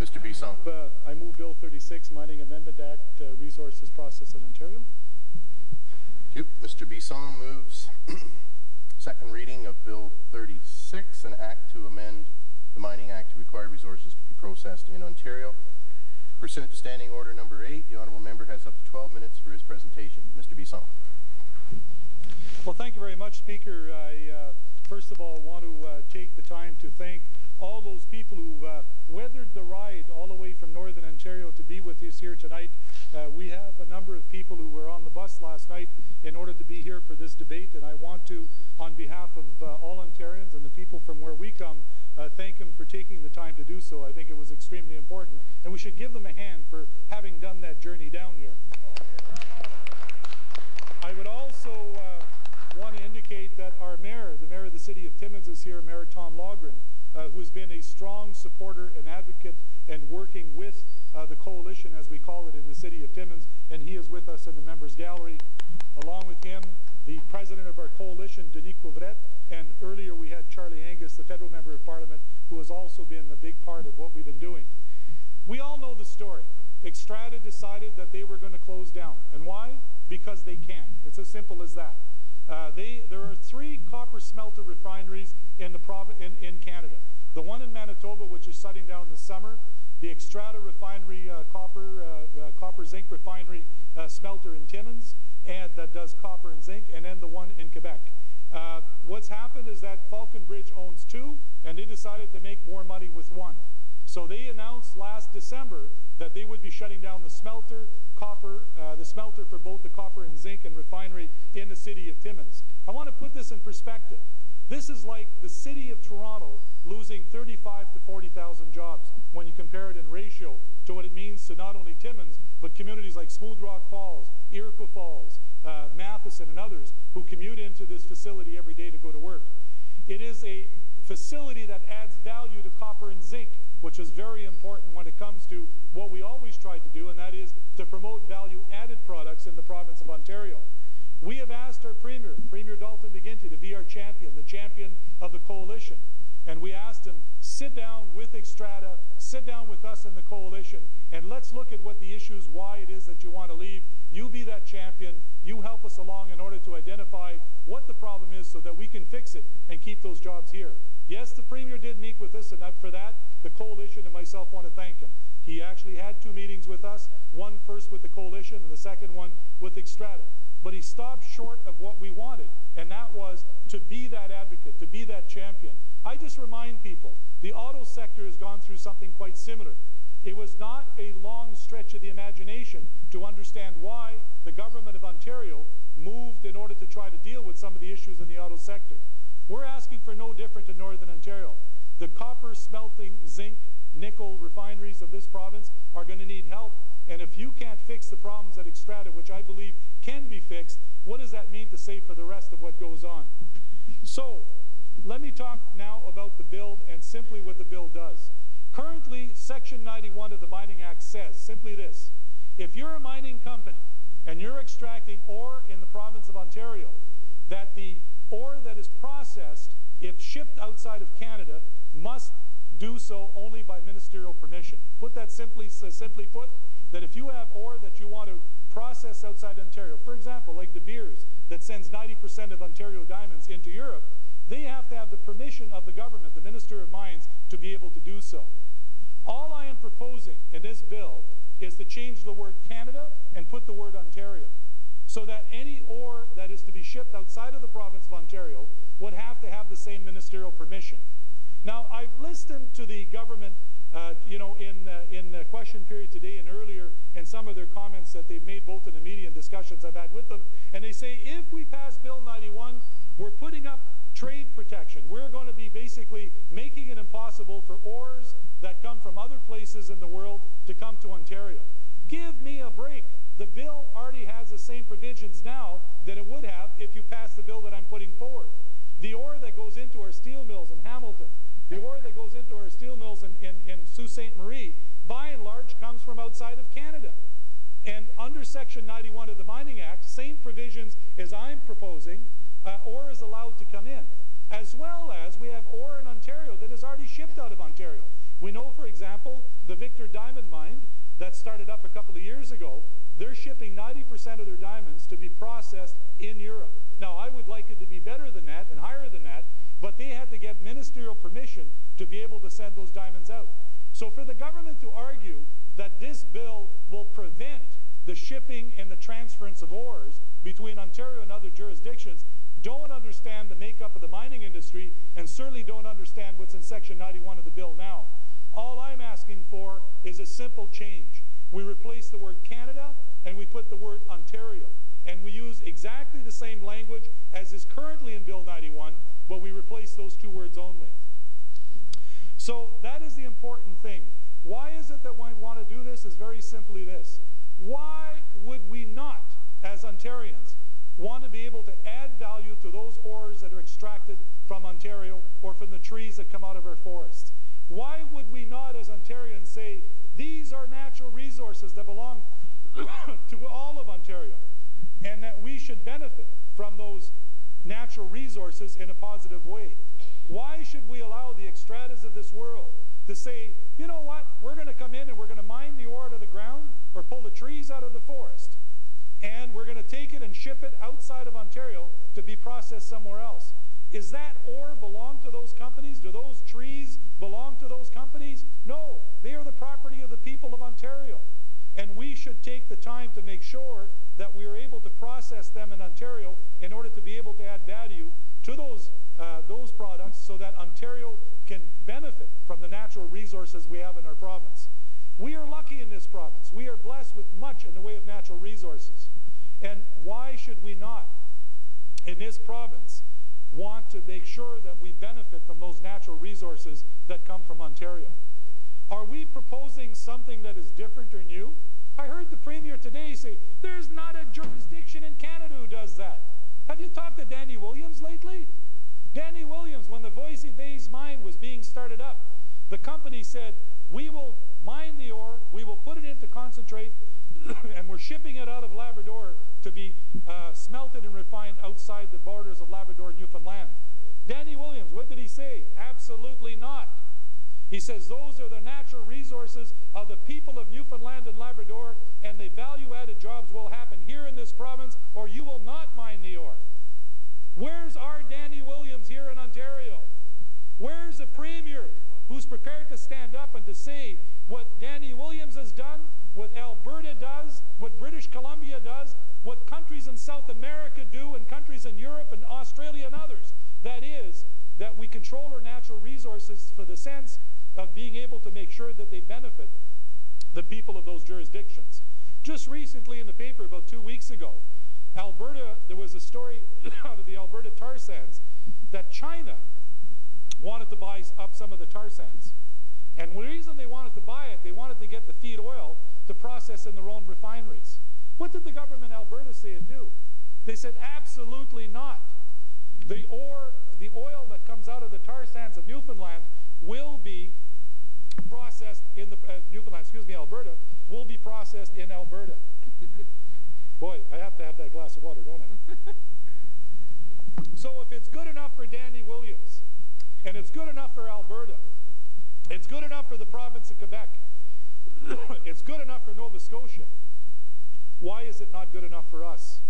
Mr. Bisson. I move Bill 36, Mining Amendment Act, Resources Processed in Ontario. Thank you. Mr. Bisson moves second reading of Bill 36, an act to amend the Mining Act to require resources to be processed in Ontario. Pursuant to Standing Order Number 8, the honourable member has up to 12 minutes for his presentation. Mr. Bisson. Well, thank you very much, Speaker. I first of all want to take the time to thank all those people who weathered the ride all the way from Northern Ontario to be with us here tonight. We have a number of people who were on the bus last night in order to be here for this debate, and I want to, on behalf of all Ontarians and the people from where we come, thank them for taking the time to do so. I think it was extremely important, and we should give them a hand for having done that journey down here. I would also want to indicate that our mayor, the mayor of the city of Timmins, is here, Mayor Tom Logren, who has been a strong supporter and advocate and working with the coalition, as we call it, in the city of Timmins, and he is with us in the members gallery. Along with him, the president of our coalition, Denis Couvret, and earlier we had Charlie Angus, the federal member of parliament, who has also been a big part of what we've been doing. We all know the story. Xstrata decided that they were going to close down. And why? Because they can. It's as simple as that. There are 3 copper smelter refineries in Canada. The one in Manitoba, which is shutting down this summer, the Xstrata refinery, copper zinc refinery smelter in Timmins, and that does copper and zinc, and then the one in Quebec. What's happened is that Falconbridge owns 2, and they decided to make more money with 1. So they announced last December that they would be shutting down the smelter, the smelter for both the copper and zinc and refinery in the city of Timmins. I want to put this in perspective. This is like the city of Toronto losing 35 to 40,000 jobs when you compare it in ratio to what it means to not only Timmins, but communities like Smooth Rock Falls, Iroquois Falls, Matheson, and others who commute into this facility every day to go to work. It is a facility that adds value to copper and zinc, which is very important when it comes to what we always tried to do, and that is to promote value-added products in the province of Ontario. We have asked our Premier, Premier Dalton McGuinty, to be our champion, the champion of the coalition. And we asked him, sit down with Xstrata, sit down with us in the coalition, and let's look at what the issues, why it is that you want to leave. You be that champion. You help us along in order to identify what the problem is so that we can fix it and keep those jobs here. Yes, the Premier did meet with us, and for that, the coalition and myself want to thank him. He actually had 2 meetings with us, one first with the coalition and the second one with Xstrata. But he stopped short of what we wanted, and that was to be that advocate, to be that champion. I just remind people, the auto sector has gone through something quite similar. It was not a long stretch of the imagination to understand why the government of Ontario moved in order to try to deal with some of the issues in the auto sector. We're asking for no different in Northern Ontario. The copper smelting, zinc, nickel refineries of this province are going to need help. And if you can't fix the problems at Xstrata, which I believe can be fixed, what does that mean to say for the rest of what goes on? So, let me talk now about the bill and simply what the bill does. Currently, Section 91 of the Mining Act says simply this: if you're a mining company and you're extracting ore in the province of Ontario, that the ore that is processed, if shipped outside of Canada, must do so only by ministerial permission. Put that simply put, that if you have ore that you want to process outside Ontario, for example, like De Beers, that sends 90% of Ontario diamonds into Europe, they have to have the permission of the government, the Minister of Mines, to be able to do so. All I am proposing in this bill is to change the word Canada and put the word Ontario, so that any ore that is to be shipped outside of the province of Ontario would have to have the same ministerial permission. Now, I've listened to the government, in the question period today and earlier, and some of their comments that they've made both in the media and discussions I've had with them, and they say if we pass Bill 91, we're putting up trade protection. We're going to be basically making it impossible for ores that come from other places in the world to come to Ontario. Give me a break. The bill already has the same provisions now that it would have if you pass the bill that I'm putting forward. The ore that goes into our steel mills in Hamilton, the ore that goes into our steel mills in Sault Ste. Marie, by and large, comes from outside of Canada. And under Section 91 of the Mining Act, same provisions as I'm proposing, ore is allowed to come in. As well as we have ore in Ontario that is already shipped out of Ontario. We know, for example, the Victor Diamond Mine that started up a couple of years ago, they're shipping 90% of their diamonds to be processed in Europe. Now, I would like it to be better than that and higher than that, but they had to get ministerial permission to be able to send those diamonds out. So for the government to argue that this bill will prevent the shipping and the transference of ores between Ontario and other jurisdictions don't understand the makeup of the mining industry and certainly don't understand what's in Section 91 of the bill now. All I'm asking for is a simple change. We replace the word Canada and we put the word Ontario. And we use exactly the same language as is currently in Bill 91, but we replace those two words only. So that is the important thing. Why is it that we want to do this? Is very simply this. Why would we not, as Ontarians, want to be able to add value to those ores that are extracted from Ontario or from the trees that come out of our forests? Why would we not, as Ontarians, say, these are natural resources that belong to all of Ontario, and that we should benefit from those natural resources in a positive way? Why should we allow the extratas of this world to say, you know what, we're going to come in and we're going to mine the ore out of the ground or pull the trees out of the forest, and we're going to take it and ship it outside of Ontario to be processed somewhere else? Is that ore belong to those companies? Do those trees belong to those companies? No, they are the property of the people of Ontario. And we should take the time to make sure that we are able to process them in Ontario in order to be able to add value to those products so that Ontario can benefit from the natural resources we have in our province. We are lucky in this province. We are blessed with much in the way of natural resources. And why should we not, in this province, want to make sure that we benefit from those natural resources that come from Ontario? Are we proposing something that is different or new? I heard the Premier today say, there's not a jurisdiction in Canada who does that. Have you talked to Danny Williams lately? Danny Williams, when the Voisey Bay's mine was being started up, the company said, we will mine the ore, we will put it into concentrate, and we're shipping it out of Labrador to be smelted and refined outside the borders of Labrador and Newfoundland. Danny Williams, what did he say? Absolutely not. He says those are the natural resources of the people of Newfoundland and Labrador, and the value-added jobs will happen here in this province, or you will not mine the ore. Where's our Danny Williams here in Ontario? Where's the Premier who's prepared to stand up and to say what Danny Williams has done, what Alberta does, what British Columbia does, what countries in South America do, and countries in Europe and Australia and others? That is, that we control our natural resources for the sense of being able to make sure that they benefit the people of those jurisdictions. Just recently in the paper, about 2 weeks ago, Alberta, there was a story out of the Alberta tar sands that China wanted to buy up some of the tar sands. And the reason they wanted to buy it, they wanted to get the feed oil to process in their own refineries. What did the government of Alberta say and do? They said, absolutely not. The oil that comes out of the tar sands of Newfoundland will be processed in the Alberta, will be processed in Alberta. Boy, I have to have that glass of water, don't I? So if it's good enough for Danny Williams, and it's good enough for Alberta, it's good enough for the province of Quebec, it's good enough for Nova Scotia, why is it not good enough for us?